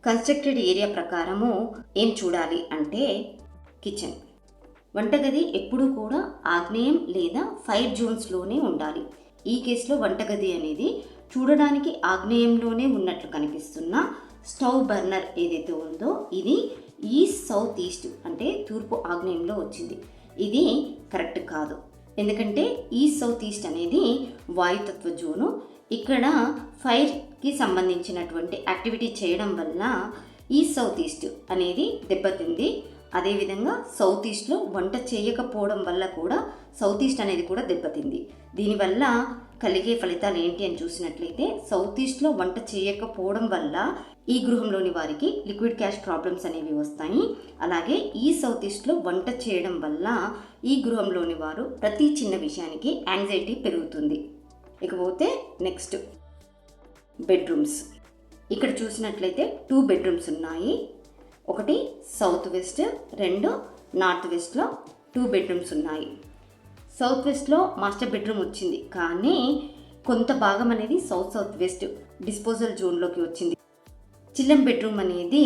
Constructed area ప్రకారము ఏం చూడాలి అంటే కిచెన్, వంటగది ఎప్పుడూ కూడా ఆగ్నేయం లేదా ఫైర్ జోన్స్లోనే ఉండాలి. ఈ కేసులో వంటగది అనేది చూడడానికి ఆగ్నేయంలోనే ఉన్నట్లు కనిపిస్తున్న స్టవ్ బర్నర్ ఏదైతే ఉందో ఇది ఈస్ట్ సౌత్ ఈస్ట్ అంటే తూర్పు ఆగ్నేయంలో వచ్చింది. ఇది కరెక్ట్ కాదు. ఎందుకంటే ఈస్ట్ సౌత్ ఈస్ట్ అనేది వాయుతత్వ జోను. ఇక్కడ ఫైర్కి సంబంధించినటువంటి యాక్టివిటీ చేయడం వల్ల ఈస్ట్ సౌత్ ఈస్ట్ అనేది దెబ్బతింది. అదేవిధంగా సౌత్ ఈస్ట్లో వంట చేయకపోవడం వల్ల కూడా సౌత్ ఈస్ట్ అనేది కూడా దెబ్బతింది. దీనివల్ల కలిగే ఫలితాలు ఏంటి అని చూసినట్లయితే సౌత్ ఈస్ట్లో వంట చేయకపోవడం వల్ల ఈ గృహంలోని వారికి లిక్విడ్ క్యాష్ ప్రాబ్లమ్స్ అనేవి వస్తాయి. అలాగే ఈ సౌత్ ఈస్ట్లో వంట చేయడం వల్ల ఈ గృహంలోని వారు ప్రతి చిన్న విషయానికి యాంగ్జైటీ పెరుగుతుంది. ఇకపోతే నెక్స్ట్ బెడ్రూమ్స్. ఇక్కడ చూసినట్లయితే 2 బెడ్రూమ్స్ ఉన్నాయి. ఒకటి సౌత్ వెస్ట్, 2 నార్త్ వెస్ట్లో 2 బెడ్రూమ్స్ ఉన్నాయి. సౌత్ వెస్ట్లో మాస్టర్ బెడ్రూమ్ వచ్చింది, కానీ కొంత భాగం అనేది సౌత్ వెస్ట్ డిస్పోజల్ జోన్లోకి వచ్చింది. చిల్లం బెడ్రూమ్ అనేది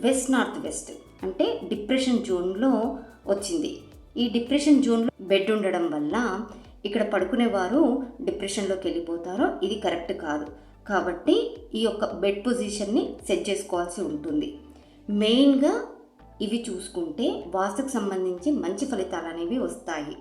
వెస్ట్ నార్త్ వెస్ట్ అంటే డిప్రెషన్ జోన్లో వచ్చింది. ఈ డిప్రెషన్ జోన్లో బెడ్ ఉండడం వల్ల ఇక్కడ పడుకునేవారు డిప్రెషన్లోకి వెళ్ళిపోతారో ఇది కరెక్ట్ కాదు. కాబట్టి ఈ యొక్క బెడ్ పొజిషన్ని సెట్ చేసుకోవాల్సి ఉంటుంది. మెయిన్గా ఇవి చూసుకుంటే వాస్తుకు సంబంధించి మంచి ఫలితాలు అనేవి వస్తాయి.